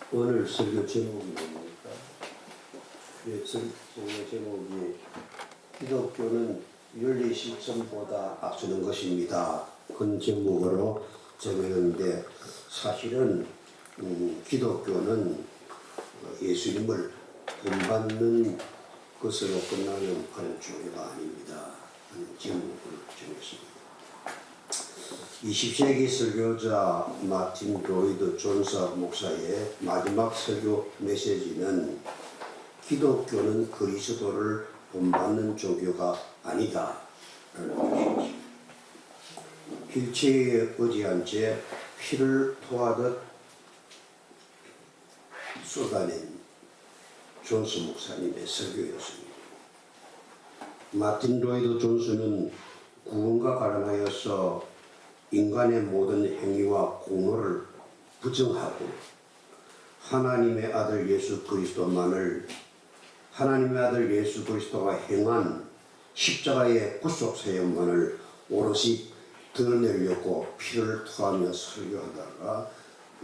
오늘 설교 제목이 뭡니까? 설교 제목이 기독교는 윤리 실천보다 앞서는 것입니다. 그런 제목으로 정했는데 사실은 기독교는 예수님을 본받는 것으로 끝나는 그런 종교가 아닙니다. 제목을 정했습니다. 20세기 설교자 마틴 로이드 존스 목사의 마지막 설교 메시지는 기독교는 그리스도를 본받는 종교가 아니다 라는 것입니다. 휠체어에 의지한 채 피를 토하듯 쏟아낸 존스 목사님의 설교였습니다. 마틴 로이드 존스는 구원과 관련하여서 인간의 모든 행위와 공로를 부정하고 하나님의 아들 예수 그리스도만을 하나님의 아들 예수 그리스도가 행한 십자가의 구속 사역만을 오롯이 드러내려고 피를 토하며 설교하다가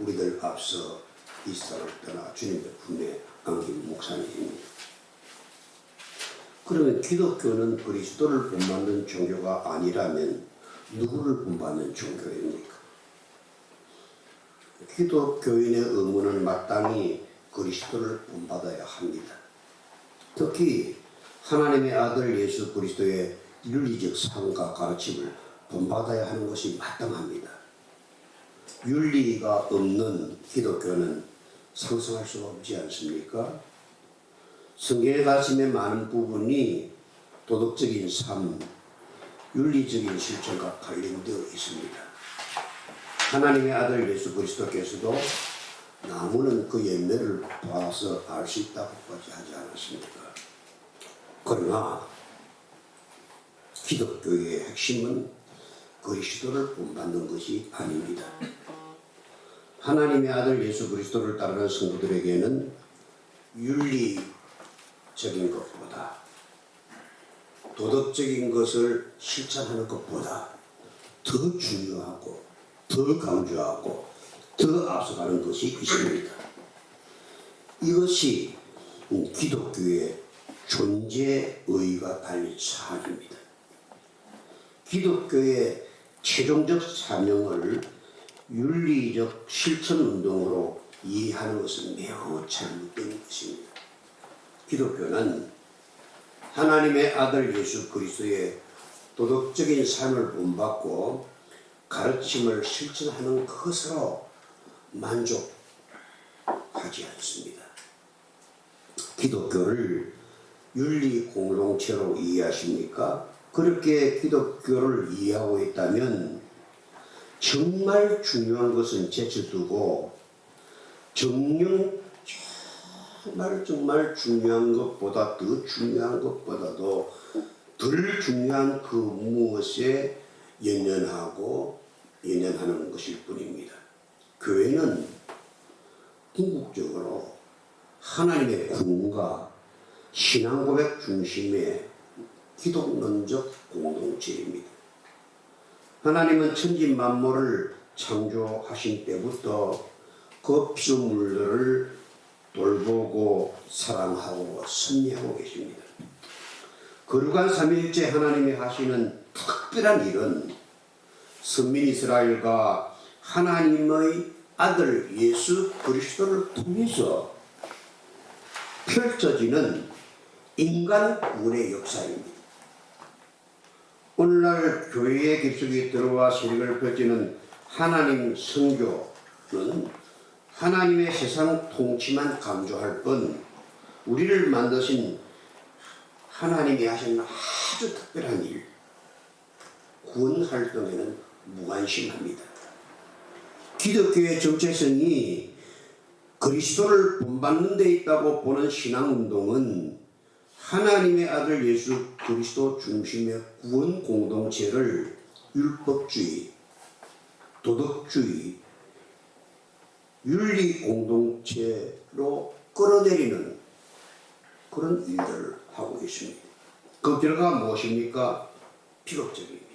우리들 앞서 이 세상을 떠나 주님의 품에 안긴 목사님입니다. 그러면 기독교는 그리스도를 본받는 종교가 아니라면 누구를 본받는 종교입니까? 기독교인의 의무는 마땅히 그리스도를 본받아야 합니다. 특히 하나님의 아들 예수 그리스도의 윤리적 삶과 가르침을 본받아야 하는 것이 마땅합니다. 윤리가 없는 기독교는 상상할 수가 없지 않습니까? 성경의 가르침의 많은 부분이 도덕적인 삶, 윤리적인 실천과 관련되어 있습니다. 하나님의 아들 예수 그리스도께서도 나무는 그 열매를 봐서 알 수 있다고까지 하지 않았습니까? 그러나 기독교의 핵심은 그리스도를 본받는 것이 아닙니다. 하나님의 아들 예수 그리스도를 따르는 성도들에게는 윤리적인 것보다 도덕적인 것을 실천하는 것보다 더 중요하고 더 강조하고 더 앞서가는 것이 있습니다. 이것이 기독교의 존재의의가 달린 사항입니다. 기독교의 최종적 사명을 윤리적 실천운동으로 이해하는 것은 매우 잘못된 것입니다. 기독교는 하나님의 아들 예수 그리스도의 도덕적인 삶을 본받고 가르침을 실천하는 것으로 만족하지 않습니다. 기독교를 윤리 공동체로 이해하십니까? 그렇게 기독교를 이해하고 있다면 정말 중요한 것은 제쳐두고 정말 중요한 것보다 더 중요한 것보다도 덜 중요한 그 무엇에 연연하는 것일 뿐입니다. 교회는 궁극적으로 하나님의 구원과 신앙 고백 중심의 기독론적 공동체입니다. 하나님은 천지 만물을 창조하신 때부터 그 피조물들을 돌보고 사랑하고 섭리하고 계십니다. 거룩한 삼위일체 하나님이 하시는 특별한 일은 선민 이스라엘과 하나님의 아들 예수 그리스도를 통해서 펼쳐지는 인간 구원의 역사입니다. 오늘날 교회의 깊숙이 들어와 세력을 펼치는 하나님 선교는 하나님의 세상 통치만 강조할 뿐 우리를 만드신 하나님이 하신 아주 특별한 일, 구원 활동에는 무관심합니다. 기독교의 정체성이 그리스도를 본받는 데 있다고 보는 신앙운동은 하나님의 아들 예수 그리스도 중심의 구원 공동체를 율법주의, 도덕주의, 윤리 공동체로 끌어내리는 그런 일들을 하고 있습니다. 그 결과가 무엇입니까? 비극적입니다.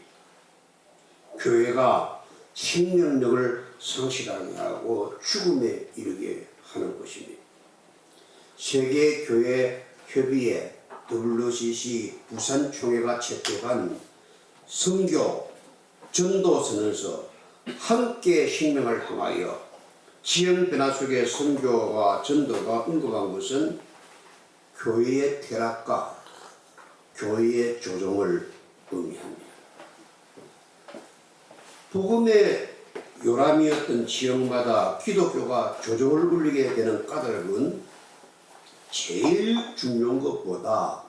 교회가 생명력을 상실하게 하고 죽음에 이르게 하는 것입니다. 세계교회협의회 WCC 부산총회가 채택한 선교 전도선언서 함께 생명을 향하여 지형 변화 속의 선교와 전도가 응급한 것은 교회의 퇴락과 교회의 조정을 의미합니다. 복음의 요람이었던 지역마다 기독교가 조정을 울리게 되는 까닭은 제일 중요한 것보다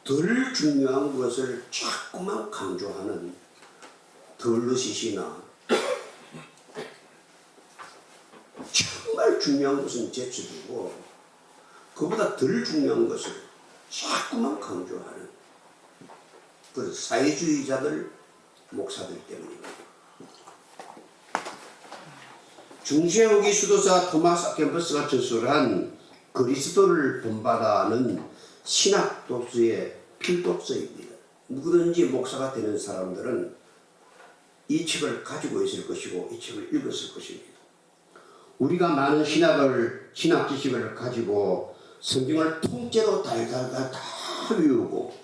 덜 중요한 것을 자꾸만 강조하는 더르시시나 정말 중요한 것은 제쳐두고 그보다 덜 중요한 것을 자꾸만 강조하는 그 사회주의자들 목사들 때문입니다. 중세후기 수도사 토마스 아켄버스가 저술한 그리스도를 본받아는 신학 독서의 필독서입니다. 누구든지 목사가 되는 사람들은 이 책을 가지고 있을 것이고 이 책을 읽었을 것입니다. 우리가 많은 신학 지식을 가지고 성경을 통째로 달달달 다 외우고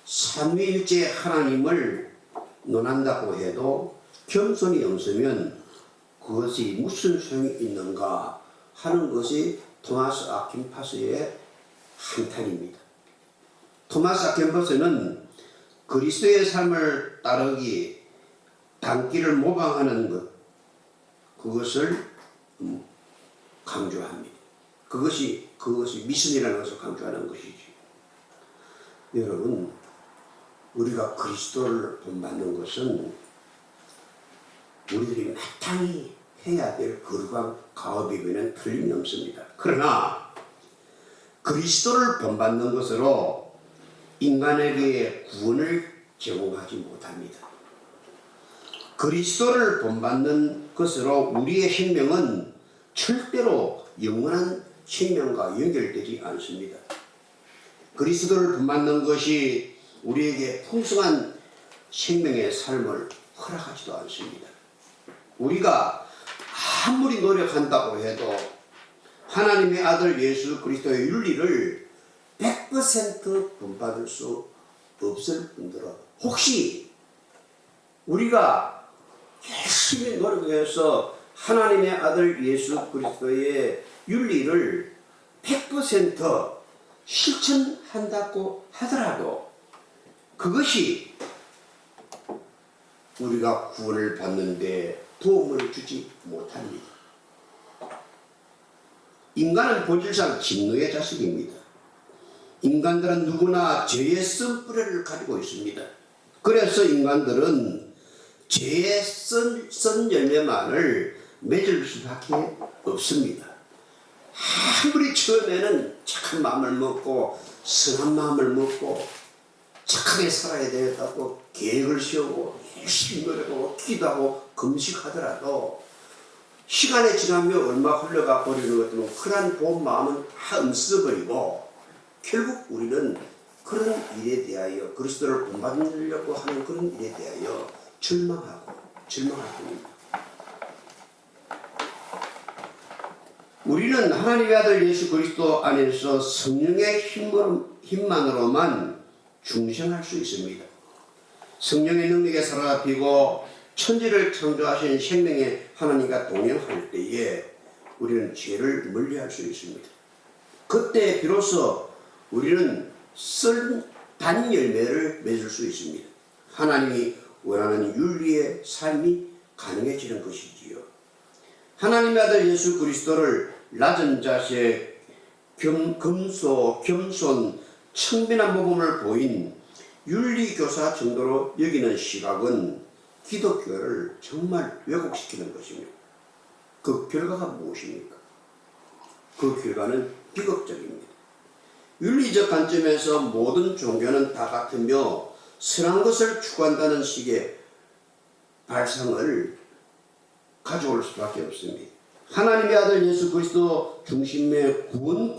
삼위일체 하나님을 논한다고 해도 겸손이 없으면 그것이 무슨 소용이 있는가 하는 것이 토마스 아킨파스의 한탄입니다. 토마스 아킨파스는 그리스도의 삶을 따르기, 닮기를 모방하는 것, 그것을 강조합니다. 그것이 미션이라는 것을 강조하는 것이지. 여러분, 우리가 그리스도를 본받는 것은 우리들이 마땅히 해야 될 거룩한 가업이면 틀림이 없습니다. 그러나 그리스도를 본받는 것으로 인간에게 구원을 제공하지 못합니다. 그리스도를 본받는 것으로 우리의 생명은 절대로 영원한 생명과 연결되지 않습니다. 그리스도를 본받는 것이 우리에게 풍성한 생명의 삶을 허락하지도 않습니다. 우리가 아무리 노력한다고 해도 하나님의 아들 예수 그리스도의 윤리를 100% 본받을 수 없을 뿐더러 혹시 우리가 열심히 노력해서 하나님의 아들 예수 그리스도의 윤리를 100% 실천한다고 하더라도 그것이 우리가 구원을 받는 데 도움을 주지 못합니다. 인간은 본질상 진노의 자식입니다. 인간들은 누구나 죄의 쓴뿌리를 가지고 있습니다. 그래서 인간들은 죄의 쓴 열매만을 맺을 수밖에 없습니다. 아무리 처음에는 착한 마음을 먹고 선한 마음을 먹고 착하게 살아야 되겠다고 계획을 세우고 열심히 노력하고 기도하고 금식하더라도 시간이 지나면 얼마 흘러가 버리는 것 때문에 그런 본 마음은 다 없어버리고 결국 우리는 그런 일에 대하여 그리스도를 본받으려고 하는 그런 일에 대하여 절망할 겁니다. 우리는 하나님의 아들 예수 그리스도 안에서 성령의 힘만으로만 중생할 수 있습니다. 성령의 능력에 사로잡히고 천지를 창조하신 생명의 하나님과 동행할 때에 우리는 죄를 멀리할 수 있습니다. 그때 비로소 우리는 단 열매를 맺을 수 있습니다. 하나님이 원하는 윤리의 삶이 가능해지는 것이지요. 하나님의 아들 예수 그리스도를 낮은 자세, 겸손, 청빈한 모범을 보인 윤리교사 정도로 여기는 시각은 기독교를 정말 왜곡시키는 것입니다. 그 결과가 무엇입니까? 그 결과는 비극적입니다. 윤리적 관점에서 모든 종교는 다 같으며 선한 것을 추구한다는 식의 발상을 가져올 수밖에 없습니다. 하나님의 아들 예수 그리스도 중심의 구원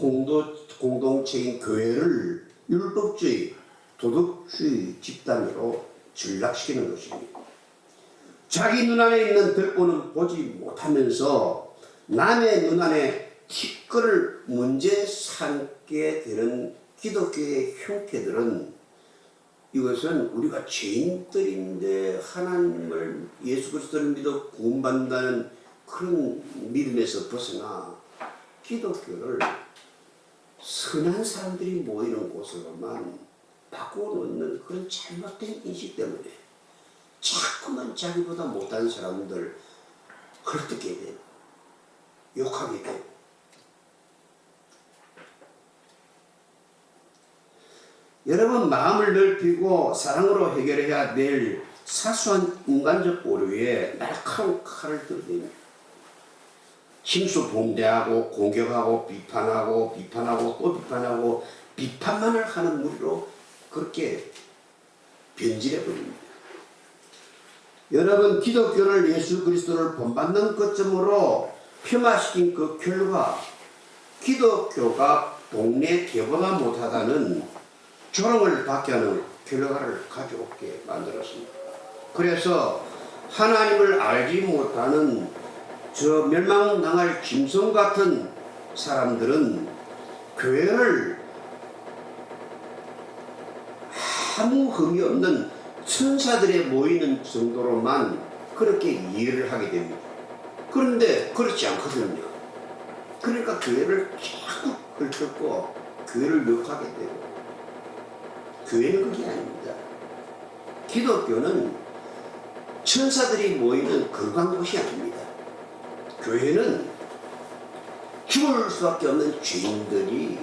공동체인 교회를 율법주의, 도덕주의 집단으로 전락시키는 것입니다. 자기 눈안에 있는 들보는 보지 못하면서 남의 눈안에 티끌을 문제 삼게 되는 기독교의 형태들은 이것은 우리가 죄인들인데 하나님을 예수 그리스도를 믿어 구원받는다는 그런 믿음에서 벗어나 기독교를 선한 사람들이 모이는 곳으로만 바꿔놓는 그런 잘못된 인식 때문에 자꾸만 자기보다 못한 사람들 헐뜯게 되고 욕하게 되고 여러분 마음을 넓히고 사랑으로 해결해야 될 사소한 인간적 오류에 날카로운 칼을 들이대며 심수봉대하고 공격하고 비판하고 또 비판하고 비판만을 하는 무리로 그렇게 변질해 버립니다. 여러분 기독교를 예수 그리스도를 본받는 것점으로 폄하시킨 그 결과 기독교가 동네 개보다 못하다는 조롱을 받게 하는 결과를 가져오게 만들었습니다. 그래서 하나님을 알지 못하는 저 멸망당할 짐승 같은 사람들은 교회를 아무 흠이 없는 천사들에 모이는 정도로만 그렇게 이해를 하게 됩니다. 그런데 그렇지 않거든요. 그러니까 교회를 자꾸 헐뜯고 교회를 욕하게 되고 교회는 그게 아닙니다. 기독교는 천사들이 모이는 거룩한 곳이 아닙니다. 교회는 죽을 수밖에 없는 죄인들이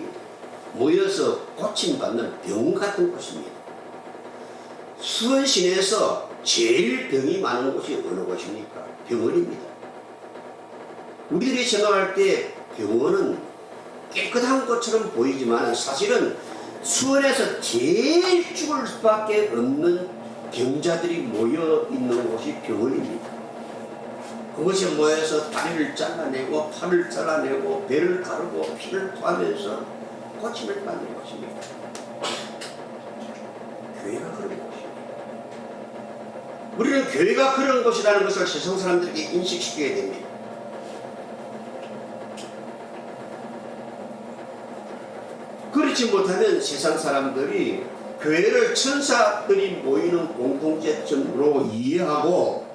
모여서 고침받는 병 같은 곳입니다. 수원시내에서 제일 병이 많은 곳이 어느 곳입니까? 병원입니다. 우리들이 생각할 때 병원은 깨끗한 것처럼 보이지만 사실은 수원에서 제일 죽을 수밖에 없는 병자들이 모여 있는 곳이 병원입니다. 그것이 모여서 다리를 잘라내고 팔을 잘라내고 배를 가르고 피를 토하면서 고침을 받는 것입니다. 교회가 그런 곳입니다. 우리는 교회가 그런 곳이라는 것을 세상 사람들에게 인식시켜야 됩니다. 그렇지 못하면 세상 사람들이 교회를 천사들이 모이는 공동체점으로 이해하고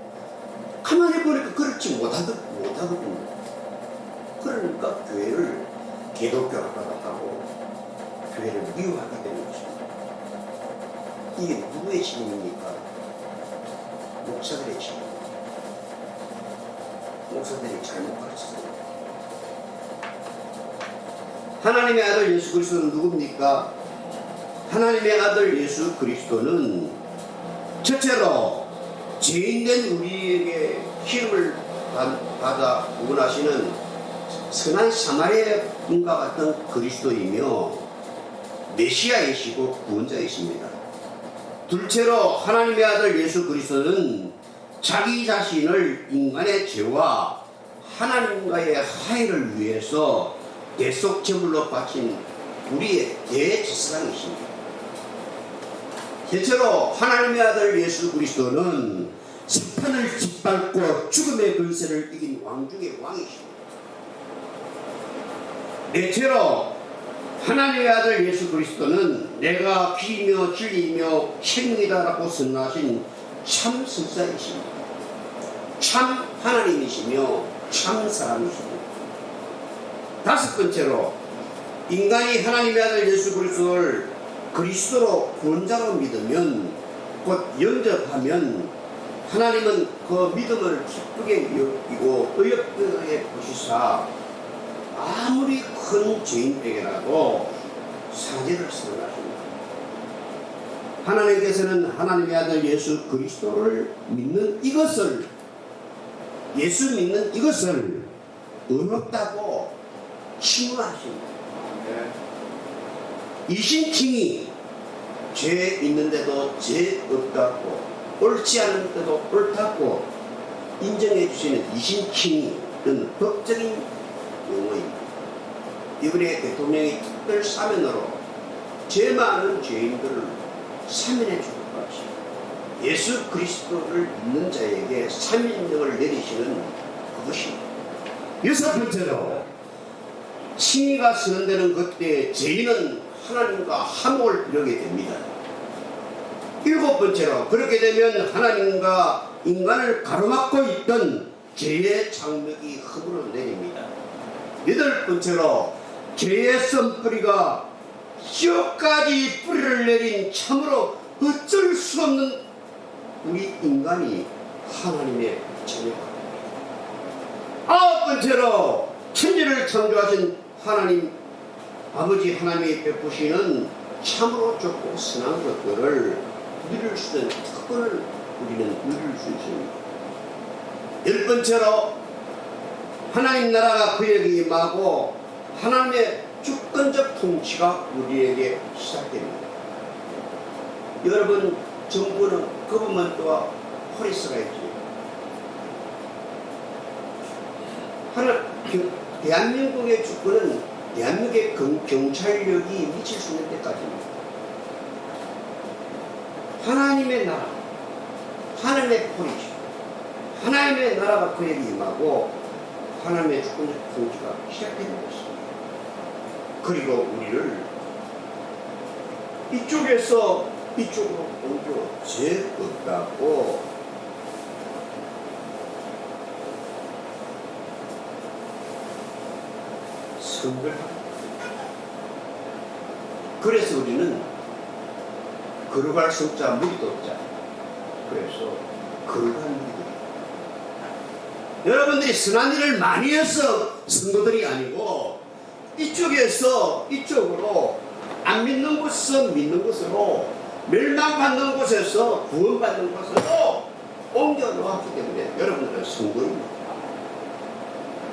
가만히 보니까 그렇지 못하거든요. 그러니까 교회를 개독교라고 하고 교회를 미워하게 되는 것입니다. 이게 누구의 책임입니까? 목사들의 책임입니다. 목사들이 잘못 가르쳤습니다. 하나님의 아들 예수 그리스도는 누굽니까? 하나님의 아들 예수 그리스도는 첫째로 죄인된 우리에게 기름을 받아 구원하시는 선한 사마리아인과 같은 그리스도이며 메시아이시고 구원자이십니다. 둘째로 하나님의 아들 예수 그리스도는 자기 자신을 인간의 죄와 하나님과의 화해를 위해서 대속 제물로 바친 우리의 대제사장이십니다. 셋째로 하나님의 아들 예수 그리스도는 사탄을 짓밟고 죽음의 권세를 이긴 왕 중의 왕이십니다. 넷째로 하나님의 아들 예수 그리스도는 내가 길이며 진리이며 생명이다라고 선언하신 참 선사이십니다. 참 하나님이시며 참 사람이십니다. 다섯 번째로 인간이 하나님의 아들 예수 그리스도를 그리스도로 구원자로 믿으면 곧 영접하면 하나님은 그 믿음을 기쁘게 여기고 의롭게 보시사 아무리 큰 죄인에게라도 사죄를 선언하십니다. 하나님께서는 하나님의 아들 예수 그리스도를 믿는 이것을 예수 믿는 이것을 의롭다고 칭호하십니다. 이신칭이 죄 있는데도 죄 없다고 옳지 않은데도 옳다고 인정해 주시는 이신칭은 법적인 용어입니다. 이번에 대통령이 특별 사면으로 죄 많은 죄인들을 사면해 줄 것이 예수 그리스도를 믿는 자에게 사면령을 내리시는 그것입니다. 여섯 번째로 칭의가 선언되는 그때 죄인은 하나님과 화목을 이루게 됩니다. 일곱 번째로 그렇게 되면 하나님과 인간을 가로막고 있던 죄의 장벽이 흙으로 내립니다. 여덟 번째로 죄의 썬뿌리가 지옥까지 뿌리를 내린 참으로 어쩔 수 없는 우리 인간이 하나님의 자녀가 됩니다. 아홉 번째로 천지를 창조하신 하나님 아버지 하나님이 베푸시는 참으로 좋고 선한 것들을 누릴 수 있는 특권을 우리는 누릴 수 있습니다. 열 번째로 하나님 나라가 그에게 임하고 하나님의 주권적 통치가 우리에게 시작됩니다. 여러분, 정부는 거버먼트와 폴리스가 있죠. 대한민국의 주권은 대한민국의 경찰력이 미칠 수 있는 데까지입니다. 하나님의 나라, 하나님의 폴리시, 하나님의 나라가 그에게 임하고 하나님의 주권적 통치가 시작되는 것입니다. 그리고 우리를 이쪽에서 이쪽으로 옮겨 죄 없다고 선별합니다. 그래서 우리는 거룩할 성자 무리도 없자. 그래서 거룩한 무리들. 여러분들이 선한 일을 많이 해서 성도들이 아니고 이쪽에서 이쪽으로 안 믿는 곳에서 믿는 곳으로 멸망받는 곳에서 구원받는 곳으로 옮겨 놓았기 때문에 여러분들은 성도입니다.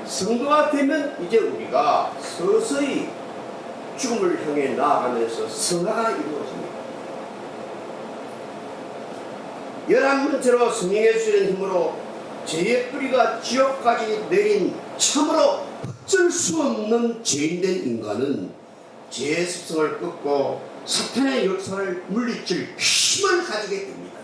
성도가 되면 이제 우리가 서서히 죽음을 향해 나아가면서 성화가 이루어집니다. 11번째로 성령 예수의 힘으로 죄의 뿌리가 지옥까지 내린 참으로 어쩔 수 없는 죄인된 인간은 죄의 습성을 끊고 사탄의 역사를 물리칠 힘을 가지게 됩니다.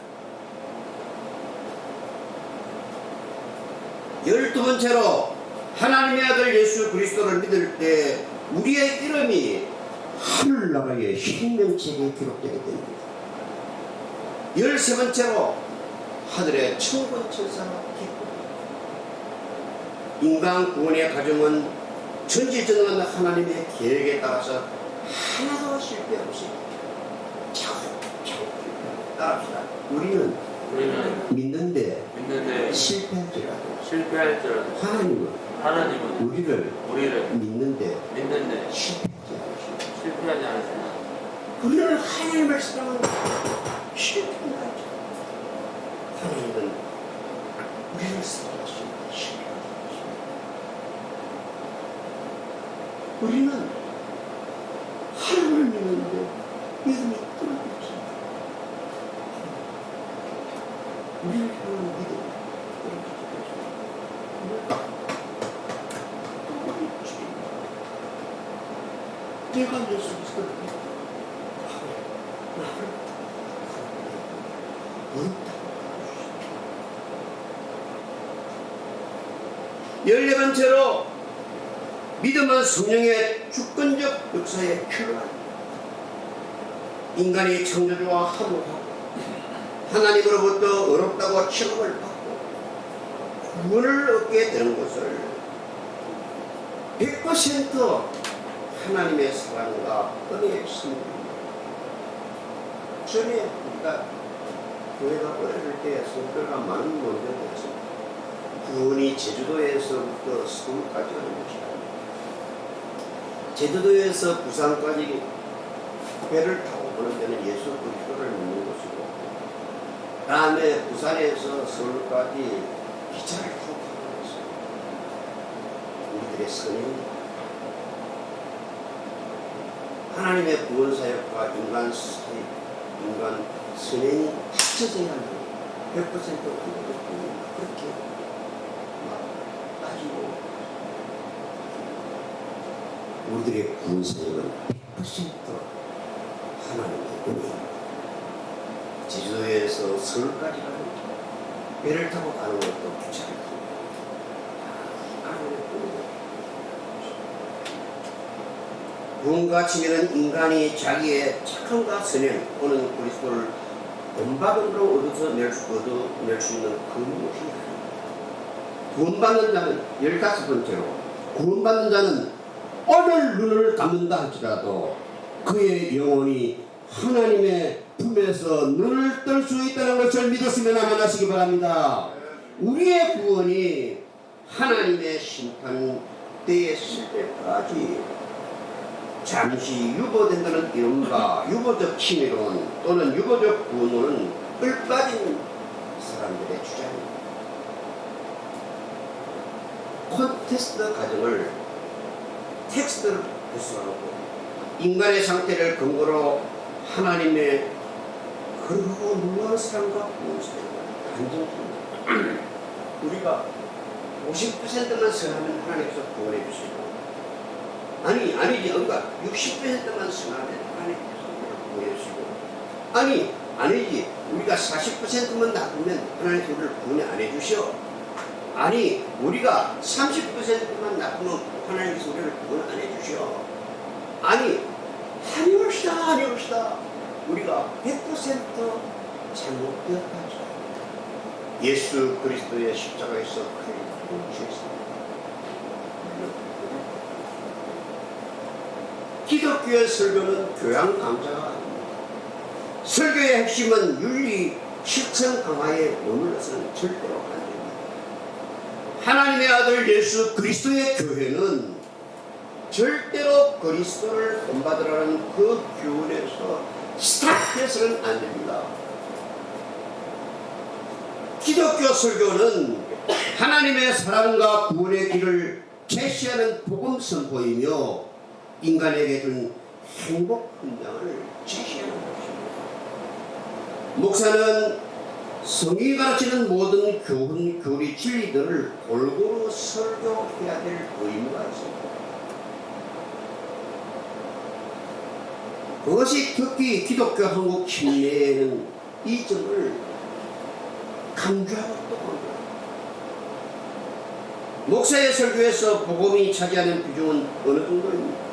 12번째로 하나님의 아들 예수 그리스도를 믿을 때 우리의 이름이 하늘나라의 생명책에 기록되게 됩니다. 13번째로 하늘의 천군 천사가 기쁘다. 인간 구원의 과정은 전지전능한 하나님의 계획에 따라서 하나도 실패 없이 차곡차곡 따라합시다. 우리는 믿는데 실패할지라도 하나님은 우리를 믿는데 실패하지 않습니다. 우리는 하나님을 사랑하는 실패하지 않습니다. 하나님은 우리를 사랑하십니다. 우리는 하나님을 믿는데 믿음이 떨어졌습니다. 우리를 향한 믿음이 떨어졌습니다. 내가 예수 그리스도를 나를 14번째로 믿음은 성령의 주권적 역사에 필요합니다. 인간이 창조주와 화목하고 하나님으로부터 어렵다고 취급을 받고 구원을 얻게 되는 것을 100% 하나님의 사랑과 은혜의 선물입니다. 전에 우리가 교회가 어렸을 때 성도가 많은 문제가 있습니다. 구원이 제주도에서부터 서울까지 하는 것이 아닙니다. 제주도에서 부산까지 배를 타고 오는 데는 예수 그리스도를 믿는 것이고, 다음에 부산에서 서울까지 기차를 타고 가는 것입니다. 우리들의 선행입니다. 하나님의 구원사역과 인간 선행이 합쳐져야 합니다. 100% 그렇게 막 따지고 우리들의 구원사역은 100% 하나님의 은혜입니다. 제주도에서 서울까지 가는 배를 타고 가는 것도 기차를 타고 하나님의 은혜입니다. 구원과 칭의는 인간이 자기의 착함과 선행 또는 그리스도를 본받음으로 얻어낼 수 있는 그 무엇이 아닙니다. 구원받는 자는 15번째로 구원받는 자는 오늘 눈을 감는다 할지라도 그의 영혼이 하나님의 품에서 눈을 뜰 수 있다는 것을 믿었으면 아멘하시기 바랍니다. 우리의 구원이 하나님의 심판 때에 쓸 때까지 잠시 유보된다는 이른바 유보적 칭의론 또는 유보적 구원론은 öl빠진 사람들의 주장입니다. 콘테스트 과정을 텍스트를 구성하고 인간의 상태를 근거로 하나님의 그러고 놀라운 사랑과 구원을 간증합니다. 우리가 50%만 선하면 하나님께서 구원해 주시고 아니지 그러니까 60%만 선하면 하나님께서 구원해 주시고 아니지 우리가 40%만 나쁘면 하나님께서 우리를 구원해 안 해주셔. 아니 우리가 30%만 나쁘면 하나님께서 우리를 구원 안 해주셔. 아니 아니옵시다 우리가 100% 잘못되었다 하죠. 예수 그리스도의 십자가에서 큰 죄였습니다. 기독교의 설교는 교양 강좌가 아닙니다. 설교의 핵심은 윤리 실천 강화에 머물러서는 절대로 안 됩니다. 하나님의 아들 예수 그리스도의 교회는 절대로 그리스도를 본받으라는 그 교훈에서 스탑해서는 안 됩니다. 기독교 설교는 하나님의 사랑과 구원의 길을 제시하는 복음 선포이며 인간에게 준 행복 훈장을 제시하는 것입니다. 목사는 성이 가르치는 모든 교훈, 교리, 진리들을 골고루 설교해야 될 의무가 있습니다. 그것이 특히 기독교 한국 침례에는 이 점을 강조하고 또 강조합니다. 목사의 설교에서 복음이 차지하는 비중은 어느 정도입니까?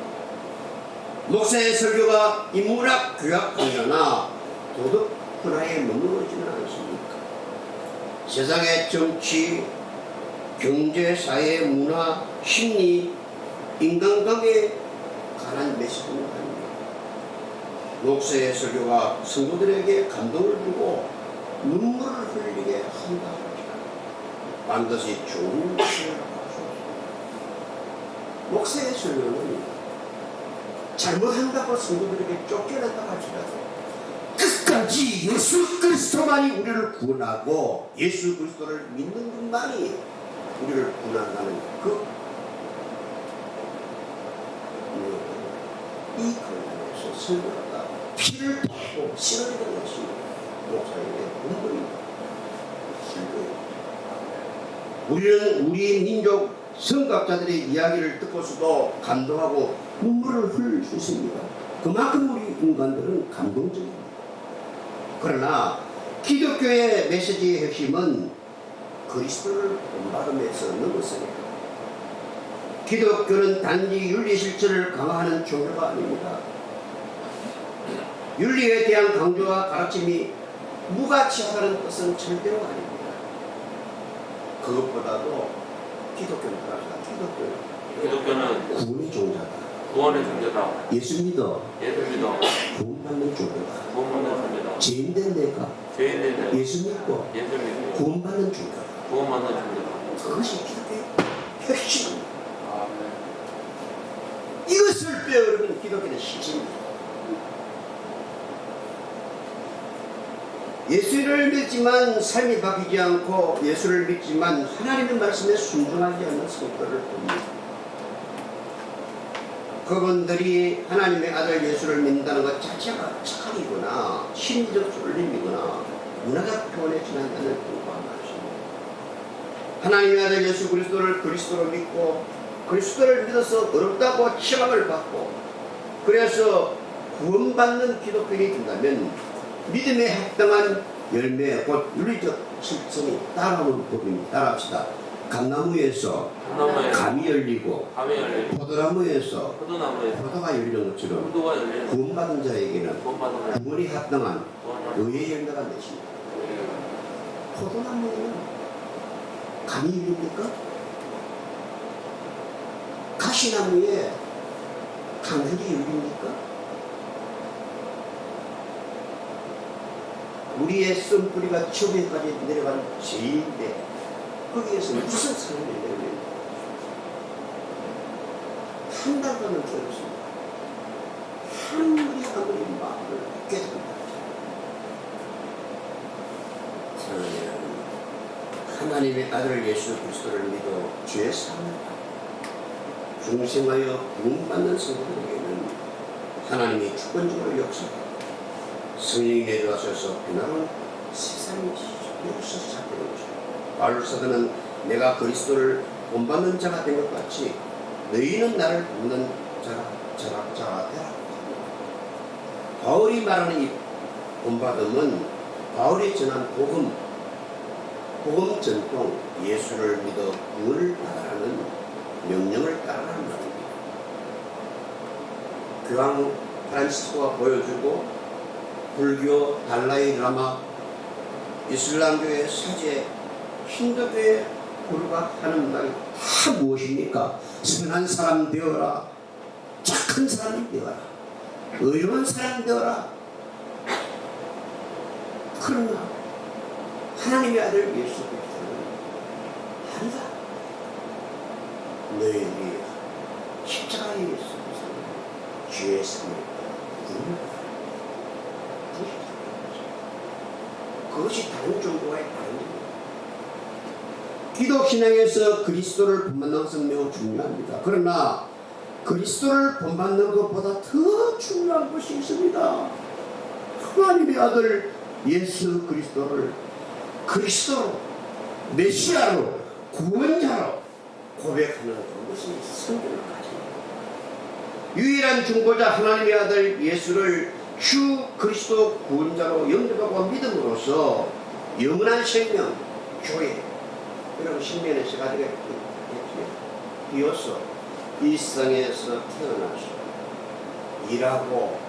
목사의 설교가 인문학, 교학 분야나 도덕 분야에 머무르지는 않습니까? 세상의 정치, 경제, 사회, 문화, 심리, 인간관계에 관한 메시지는 아닙니다. 목사의 설교가 성도들에게 감동을 주고 눈물을 흘리게 한다 할지라도 반드시 좋은 것을 목사의 설교는 잘못한다고 성도들에게 쫓겨난다 할지라도 끝까지 예수 그리스도만이 우리를 구원하고 예수 그리스도를 믿는 분만이 우리를 구원한다는 이 근간에서 설교하다 피를 받고 쓰러지는 것이 목사에게 본분입니다. 우리는 우리 민족 선각자들의 이야기를 듣고서도 감동하고 눈물을 흘릴 수 있습니다. 그만큼 우리 인간들은 감동적입니다. 그러나 기독교의 메시지의 핵심은 그리스도를 본받음에서 넘어서니다. 기독교는 단지 윤리 실천을 강화하는 종교가 아닙니다. 윤리에 대한 강조와 가르침이 무가치하다는 뜻은 절대로 아닙니다. 그것보다도 기독교는 구원의 종자다. 구원의 존재다. 예수 믿어. 구원받는 종자다. 죄인된 내가 예수 믿고 구원받는 종자다. 그것이 기독교의 핵심입니다. 이것을 빼어르면 기독교는 실체입니다. 예수를 믿지만 삶이 바뀌지 않고 예수를 믿지만 하나님의 말씀에 순종하지 않는 성도를 봅니다. 그분들이 하나님의 아들 예수를 믿는다는 것 자체가 착각이거나 심리적 쫄림이거나 문화적 교훈에 지난다는 공부한 것입니다. 하나님의 아들 예수 그리스도를 그리스도로 믿고 그리스도를 믿어서 어렵다고 치망을 받고 그래서 구원받는 기독교인이 된다면 믿음에 합당한 열매, 곧 윤리적 실천이 따라오는 법입니다. 따라합시다. 감나무에서 감나무에 감이 열리고 감이 열리고 포도나무에서 포도나무에서 포도가 열리는 것처럼 포도가 열리는 구원받은 자에게는 구원받은 자 구원이 합당한 구원받은 의의 열매가 맺습니다. 포도나무에는 감이 열립니까? 가시나무에 강들이 열립니까? 우리의 씀뿌리가 지옥에까지 내려간 죄인데 거기에서 무슨 사람이 내려옵니까? 한 달간을 들었습니다. 하늘이 마음을 깨닫는다. 사랑하는 하나님의 아들 예수 그리스도를 믿어 죄 사함을 받고 중생하여 구원받는 성도들에게는 하나님이 주권적으로 역사하고 성령이 내려와셔서 변화로운 세상이 여기서 시작되는 것입니다. 바울 사도는 내가 그리스도를 본받는 자가 된 것 같이 너희는 나를 본받는 자가 되라. 바울이 말하는 이 본받음은 바울이 전한 복음 전통 예수를 믿어 구원을 받아라는 명령을 따르라는 말입니다. 교황 프란시스코가 보여주고 불교 달라이 라마 이슬람교의 사제 힌두교의 불과 하는 말이 다 무엇입니까? 선한 사람 되어라, 착한 사람이 되어라, 의로운 사람 되어라. 그러나 하나님의 아들 예수 그리스도는 아니다. 너희들이 십자가에 예수 그리스도는 죄의 삶을 그것이 다른 종교와의 다른 점입니다. 기독신앙에서 그리스도를 본받는 것은 매우 중요합니다. 그러나 그리스도를 본받는 것보다 더 중요한 것이 있습니다. 하나님의 아들 예수 그리스도를 그리스도로, 메시아로, 구원자로 고백하는 그것이 성경을 가집니다. 유일한 중보자 하나님의 아들 예수를 주 그리스도 구원자로 영접하고 믿음으로써 영원한 생명, 교회, 이런 신명의 세 가지가 비어서 이 세상에서 태어나서 일하고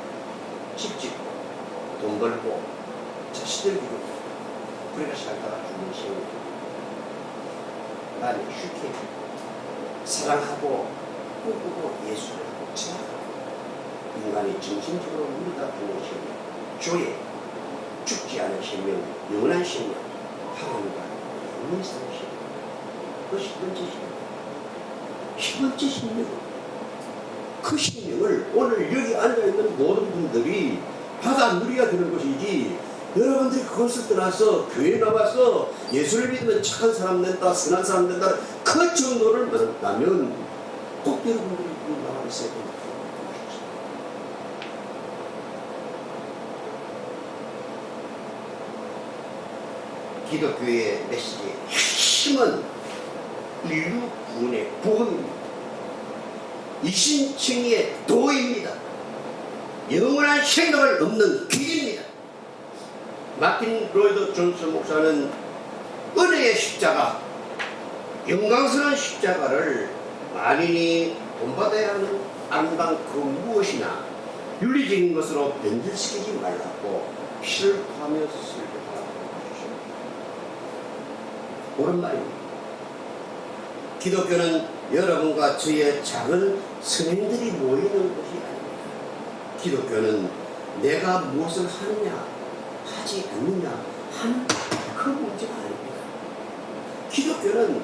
집 짓고 돈 벌고 자식들 기르고 우리가 살다가 죽는 생명, 나는 쉽게 사랑하고 꿈꾸고 예수를 하고 지나가고 인간이 정신적으로 물다 죽는 생명, 교회, 죽지 않은 생명, 영원한 생명, 하나님과 영원히 사는 생명, 그것이 10번째 생명. 10번째 생명. 그 생명을 오늘 여기 앉아있는 모든 분들이 받아 누려야 되는 것이지, 여러분들이 그것을 떠나서 교회에 나와서 예수를 믿으면 착한 사람 된다, 선한 사람 된다, 그 정도를 만든다면 꼭 여러분들이 나와 있어야 됩니다. 기독교의 메시지의 핵심은 인류 구원의 복음입니다. 이신칭의의 도입니다. 영원한 생명을 얻는 길입니다. 마틴 로이드 존슨 목사는 은혜의 십자가, 영광스러운 십자가를 만인이 본받아야 하는 아름다운 그 무엇이나 윤리적인 것으로 변질시키지 말라고 피를 토하며 설교하라고 해주십니다. 옳은 말입니다. 기독교는 여러분과 저의 작은 선행들이 모이는 것이 아닙니다. 기독교는 내가 무엇을 하느냐 하지 않느냐 하는 그 문제가 아닙니다. 기독교는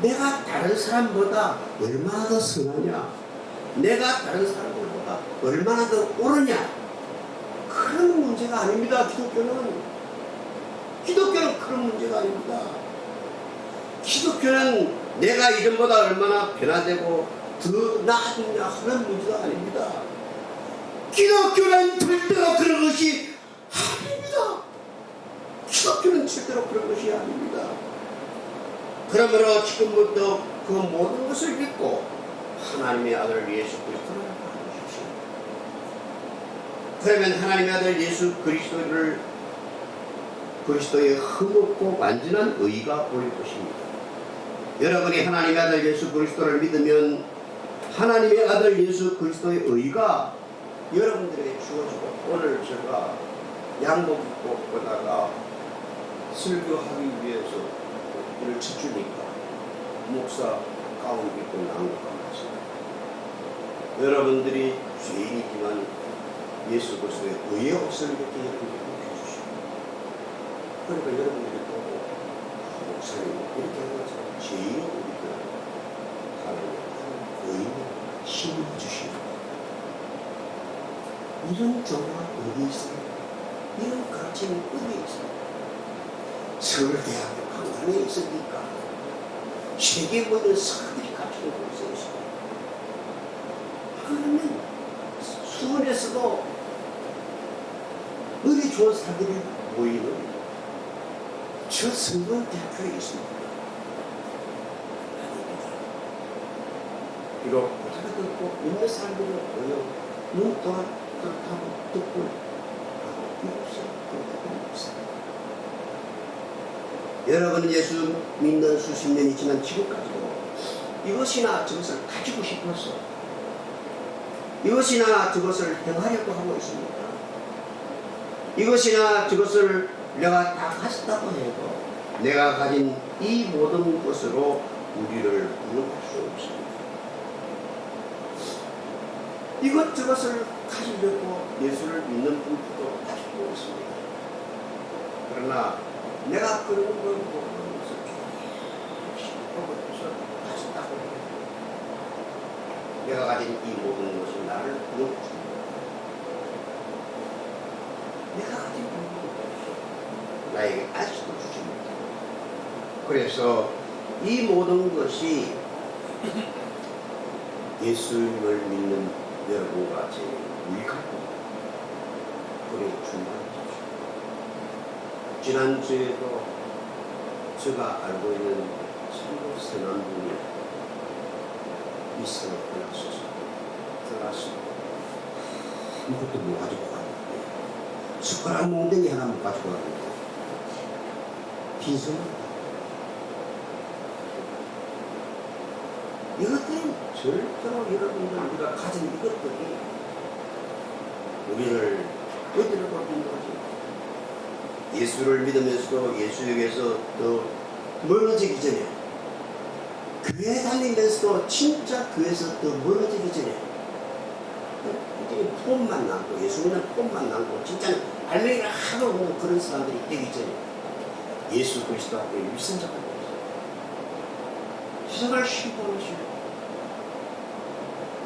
내가 다른 사람보다 얼마나 더 선하냐, 내가 다른 사람들보다 얼마나 더 옳으냐, 그런 문제가 아닙니다. 기독교는 그런 문제가 아닙니다. 기독교는 내가 이전보다 얼마나 변화되고 더 나아지냐 하는 문제가 아닙니다. 기독교는 절대로 그런 것이 아닙니다. 기독교는 절대로 그런 것이 아닙니다. 그러므로 지금부터 그 모든 것을 믿고 하나님의 아들 예수 그리스도를 받으십시오. 그러면 하나님의 아들 예수 그리스도의 흠없고 완전한 의가 보일 것입니다. 여러분이 하나님의 아들 예수 그리스도를 믿으면 하나님의 아들 예수 그리스도의 의가 여러분들에게 주어지고, 오늘 제가 양복 입고 보다가 설교하기 위해서 이를 쳐주니까 목사 가운 입고 나온 것 같습니다. 여러분들이 죄인이지만 예수 그리스도의 의의 옷을 이렇게 여러분들이 입혀주시고, 그러니까 여러분들이 보고 목사님 이렇게 해서 죄인을 우리가 하나님 의인을 힘을 주시고, 이런 종류가 어디 있습니까? 이런 가치는 어디 있습니까? 서울대학교 강단에 있으니까 세계 모든 사람들이 가치를 보고 있습니다. 그러면 수원에서도 의리 좋은 사람들이 모이는 저 성균대학교에 있습니다. 아닙니다. 비록 고사가 듣고 있는 사람들이 모여 눈 또한 그렇다고 듣고 이것이 그렇다고 있습니다. 여러분은 예수 믿는 수십 년이 지난 지금까지도 이것이나 저것을 가지고 싶어서 이것이나 저것을 행하려고 하고 있습니다. 이것이나 저것을 내가 다 가졌다고 해도 내가 가진 이 모든 것으로 우리를 운영할 수 없습니다. 이것저것을 가지려고 예수를 믿는 분들도 가지고 있습니다. 그러나 내가 그런 걸 보면서 가졌다고 해요. 내가 가진 이 모든 것이 나를 구원해줍니다. 내가 가진 모든 것이 나에게 아직도 주십니다. 그래서 이 모든 것이 예수님을 믿는 여러분과 제 유익하고 그래 중요하죠. 지난주에도 제가 알고 있는 참으로 선한 분이 미스를 떠났어서 들어갔습니다. 이것도 못 가지고 갔는데 숟가락 몽둥이 하나 못 가지고 갔는데 빈손입니다. 이것들은 절대로 여러분들 우리가 가진 이것들이 우리를 어디로 돌리는 거지? 예수를 믿으면서도 예수에게서 더 멀어지기 전에, 교회 다니면서도 진짜 교회에서 더 멀어지기 전에, 이제 폼만 남고 예수님은 폼만 남고 진짜 알맹이를 하고 있는 그런 사람들이 되기 전에 예수 그리스도 앞에 위선자가 되었어요. 세상을 심판하시고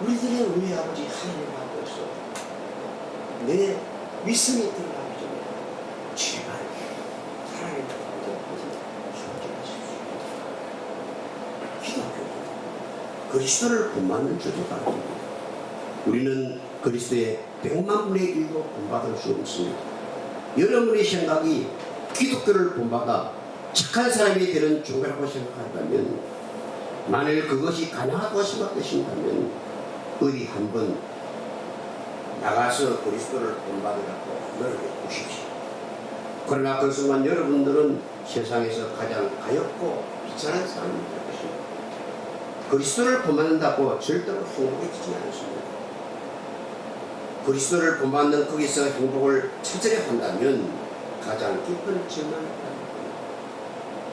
우리들의 우리 아버지 하나님 앞에서 내 위선이 들어가기 전에 제발 하나님 앞에서 순종하십시오. 기독교 그리스도를 본받는 주도가 아닙니다. 우리는 그리스도의 100만 분의 1도 본받을 수 없습니다. 여러분의 생각이 기독교를 본받아 착한 사람이 되는 종교라고 생각한다면, 만일 그것이 가능하다고 생각하신다면 어디 한번 나가서 그리스도를 본받으라고 노력해 보십시오. 그러나 그 순간 여러분들은 세상에서 가장 가엾고 비참한 사람이 될 것입니다. 그리스도를 본받는다고 절대로 행복해지지 않습니다. 그리스도를 본받는 거기서 행복을 찾으려 한다면 가장 깊은 증언을 합니다.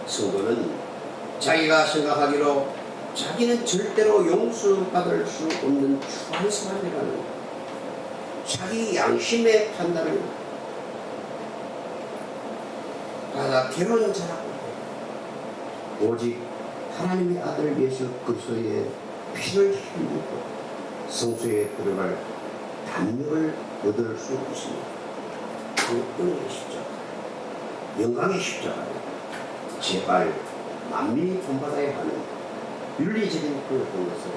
성도는 자기가 생각하기로 자기는 절대로 용서받을 수 없는 추한 사람이라는 자기 양심의 판단을 받아 괴로운 자라고 해요. 오직 하나님의 아들 예수 그리스도의 피를 흘리고 성소에 들어갈 담력을 얻을 수 있습니다. 그 은혜의 십자가, 영광의 십자가를 제발 만민이 본받아야 하는 윤리적인 그것으로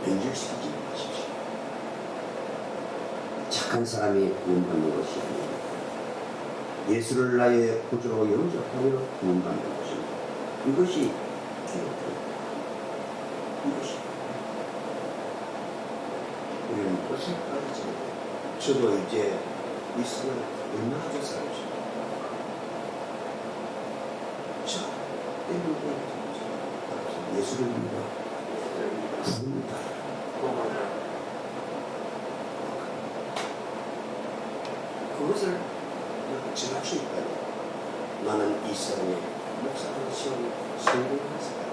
변질시키지 마십시오. 착한 사람이 구원받는 것이 아닙니다. 예수를 나의 구주로 영접하며 구원받는 것입니다. 이것이 기독교입니다. 이것이 우리는 무엇을 빠지지? 저도 이제 이 삶을 얼마나 잘 살았습니다. 자, 때문에 무엇을 입니다. 구원이다. 그것을 지나치니까요. 나는 이 세상에 목사하는 시험에 성공했어요.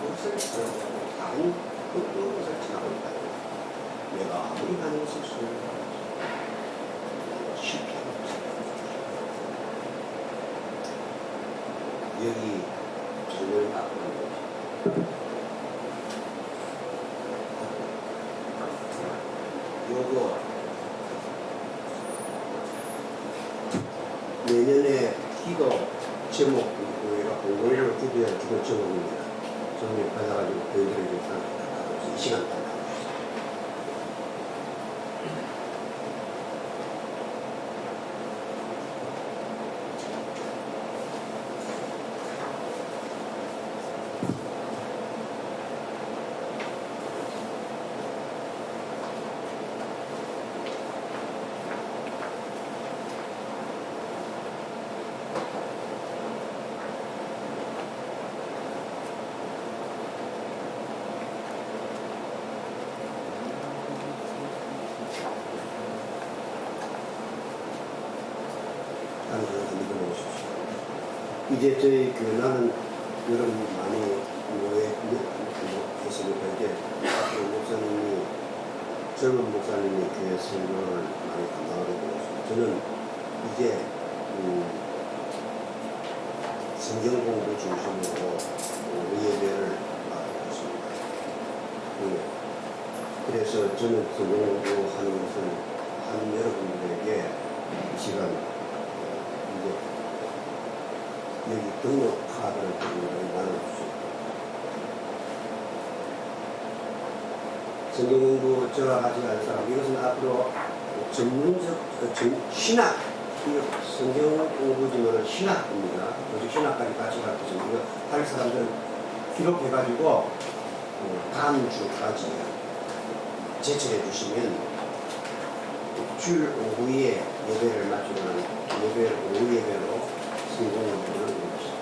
그것을 지나가고 다른 어떤 것을 지나가니까요. 내가 아무리 하는 것을 성공하고 실패하는 것을 여기 정말 나쁜 거죠. 요거 내년에 기도 제목 우리가 공부를 기도할 기도 제목입니다. 저는 받아가지고 보여드리니까 이 시간 다 나와주세요. 이제 저희 교회는 여러분 많이 모여있으니까 이제 앞으로 목사님이 젊은 목사님이 교회 설교를 많이 담당하게 되었습니다. 저는 이제 성경 공부 중심으로 예배를 맡고 있습니다. 그래서 저는 성경 공부하는 것은 한 여러분들에게 이 시간 이제 여기 등록 카드를 나눠주세요. 성경 공부 저와 같이 할 사람, 이것은 앞으로 전문적 신학, 성경 공부지만 신학입니다. 조직 신학까지 같이 갈 것입니다. 이거 할 사람들은 기록해가지고 다음 주까지 제출해 주시면 주 오후에 예배를 마치면 오후 예배로 성경 공부를 이루십니다.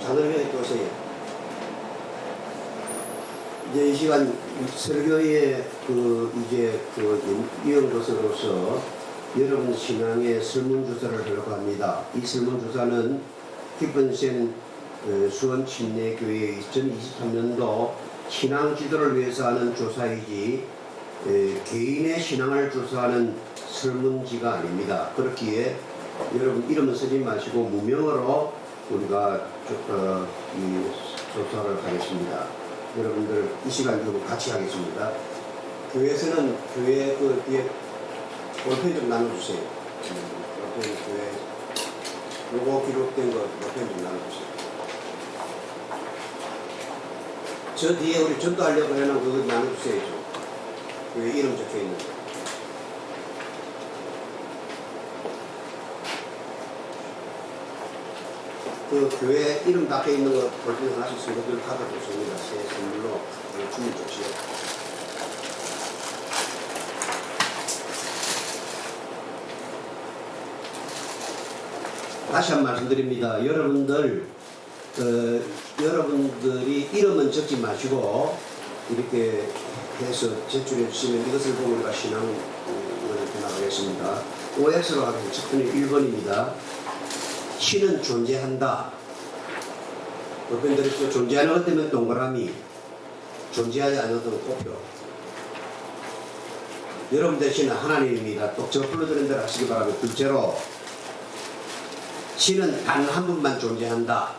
자녀회에 오세요. 이제 이 시간 설교의 이런 것으로서 여러분 신앙의 설문조사를 하려고 합니다. 이 설문조사는 기쁜센 수원 침례교회 2023년도 신앙 지도를 위해서 하는 조사이지 개인의 신앙을 조사하는 설문지가 아닙니다. 그렇기에 여러분 이름은 쓰지 마시고 무명으로 우리가 이 조사를 하겠습니다. 여러분들 이 시간 좀 같이 하겠습니다. 교회에서는 교회 그 뒤에 볼펜 좀 나눠주세요. 볼펜 교회 요거 기록된 거 볼펜 좀 나눠주세요. 저 뒤에 우리 전도하려고 해놓은 그거 나눠주세요. 교회 이름 적혀있는 거. 그 교회 이름 밖에 있는 거 볼펜 하나씩 쓴 것들 받아줬습니다. 새 선물로 주면 좋지요. 다시 한 번 말씀드립니다. 여러분들이 이름은 적지 마시고 이렇게 해서 제출해 주시면 이것을 보고 우리가 신앙을 나가겠습니다. OX로 하겠습니다. 첫번째 1번입니다. 신은 존재한다. 볼펜들이 존재하는 것 때문에 동그라미, 존재하지 않는 것은 꽃표. 여러분들 신은 하나님입니다. 또 저 불러드린 대로 하시기 바랍니다. 둘째로 신은 단 한 분만 존재한다.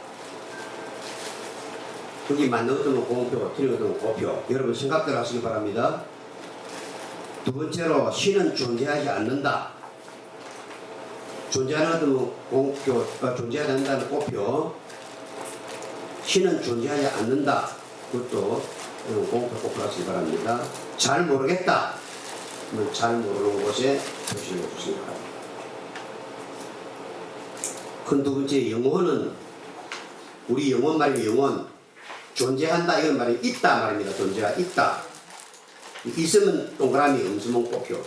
거기 맞는 것은 공표, 틀린 것은 고표. 여러분 생각대로 하시기 바랍니다. 두 번째로 신은 존재하지 않는다. 존재하는 것은 공표, 존재하지 않는다는 고표. 신은 존재하지 않는다. 그것도 공표, 고표 하시기 바랍니다. 잘 모르겠다. 잘 모르는 곳에 표시를 해주시기 바랍니다. 큰 두 번째 영혼은 우리 영혼 말이에요. 영혼 존재한다 이런 말이 있다 말입니다. 존재가 있다. 있으면 동그라미 음수문 꽃표.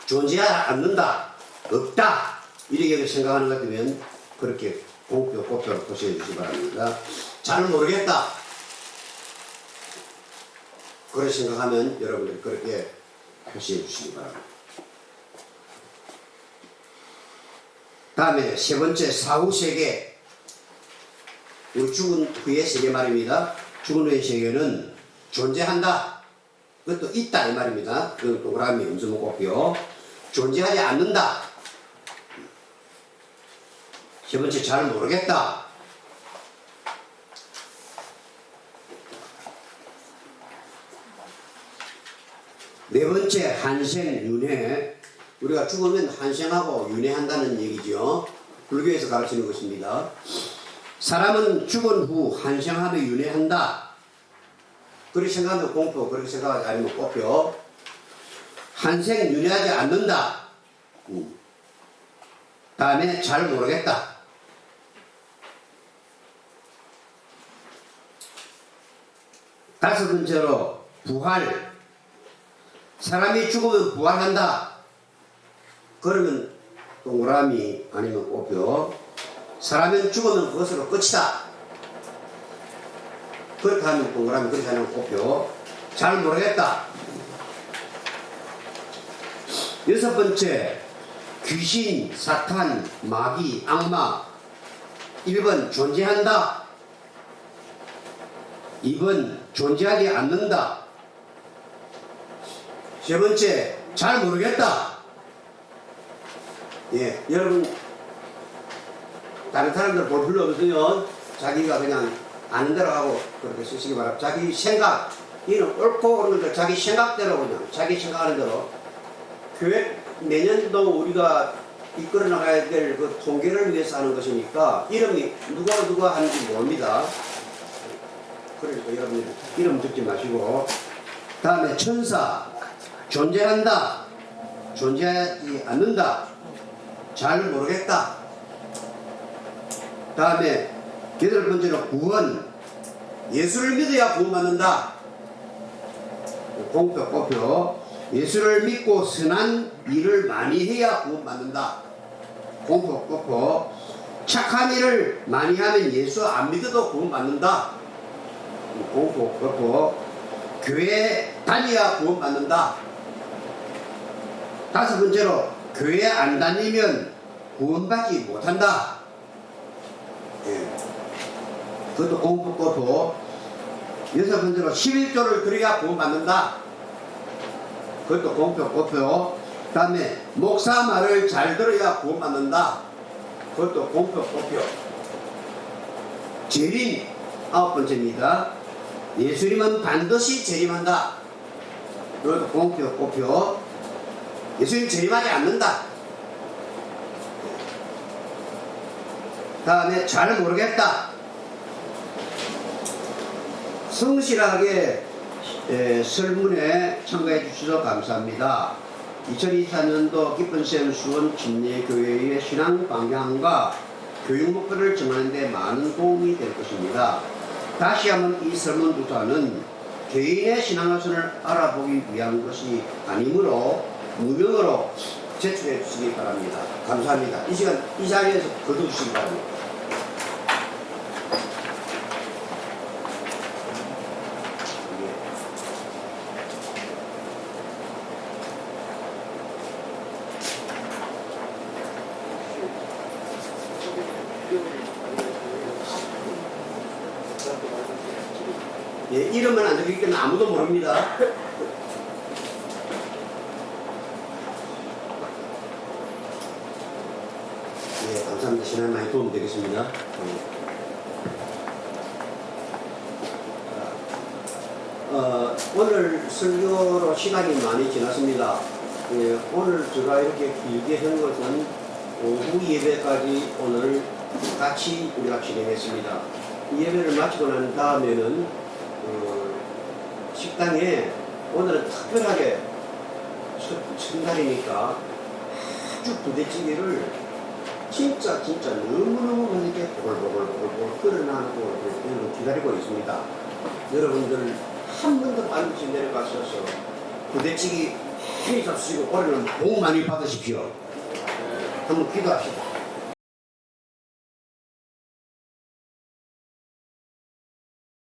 존재하지 않는다. 없다. 이렇게 생각하는 것 같으면 그렇게 공표 꽃표로 표시해 주시기 바랍니다. 잘 모르겠다. 그렇게 생각하면 여러분들이 그렇게 표시해 주시기 바랍니다. 다음에 세 번째 사후 세계. 우리 죽은 후의 세계 말입니다. 죽은 후의 세계는 존재한다. 그것도 있다 이 말입니다. 그 동그라미 음수문 꽃표. 존재하지 않는다. 세 번째 잘 모르겠다. 네 번째 한생윤회. 우리가 죽으면 한생하고 윤회한다는 얘기죠. 불교에서 가르치는 것입니다. 사람은 죽은 후 한생하며 윤회한다. 그렇게 생각하면 공표, 그렇게 생각하지 않으면 꽃표. 한생 윤회하지 않는다. 다음에 잘 모르겠다. 다섯 번째로 부활. 사람이 죽으면 부활한다. 그러면 동그라미 아니면 꽃표. 사람은 죽으면 그것으로 끝이다. 그렇게 하면 동그라미, 그렇게 하면 꽃표. 잘 모르겠다. 여섯 번째 귀신, 사탄, 마귀, 악마. 1번 존재한다. 2번 존재하지 않는다. 세 번째 잘 모르겠다. 예, 여러분 다른 사람들 볼 필요 없으면 자기가 그냥 아는 대로 하고 그렇게 쓰시기 바랍니다. 자기 생각, 이는 옳고 그르는 걸 자기 생각대로 그냥 자기 생각하는 대로. 교회 내년도 우리가 이끌어 나가야 될 그 통계를 위해서 하는 것이니까 이름이 누가 하는지 모릅니다. 그러니까 여러분 이름 듣지 마시고. 다음에 천사. 존재한다. 존재하지 않는다. 잘 모르겠다. 다음에 여덟 번째로 구원. 예수를 믿어야 구원받는다. 공표, 꽃표. 예수를 믿고 선한 일을 많이 해야 구원받는다. 공표, 꽃표. 착한 일을 많이 하면 예수 안 믿어도 구원받는다. 공표, 꽃표. 교회 다녀야 구원받는다. 다섯 번째로 교회 안 다니면 구원받지 못한다. 예. 그것도 공부 꽃표. 여섯 번째로 11조를 드려야 구원받는다. 그것도 공표 꽃표. 그 다음에 목사 말을 잘 들어야 구원받는다. 그것도 공표 꽃표. 재림 아홉 번째입니다. 예수님은 반드시 재림한다. 그것도 공표 꽃표. 예수님 재림하지 않는다. 다음에 잘 모르겠다. 성실하게 설문에 참가해 주셔서 감사합니다. 2024년도 깊은 샘 수원 침례교회의 신앙 방향과 교육 목표를 정하는 데 많은 도움이 될 것입니다. 다시 한번 이 설문조사는 개인의 신앙화선을 알아보기 위한 것이 아니므로 무명으로 제출해 주시기 바랍니다. 감사합니다. 이 시간 이 자리에서 거두시기 바랍니다. 예, 이름은 안 적히기 때문에 아무도 모릅니다. 예, 감사합니다. 신앙 많이 도움 되겠습니다. 오늘 설교로 시간이 많이 지났습니다. 예, 오늘 제가 이렇게 길게 한 것은 오후 예배까지 오늘 같이 우리가 진행했습니다. 이 예배를 마치고 난 다음에는 식당에 오늘은 특별하게 첫날이니까 아주 부대찌개를 진짜 너무너무 이렇게 보글보글 끓어나고 기다리고 있습니다. 여러분들 한 번도 반드시 내려가셔서 부대찌개 많이 잡수시고 올해는 복 많이 받으십시오. 한번 기도합시다.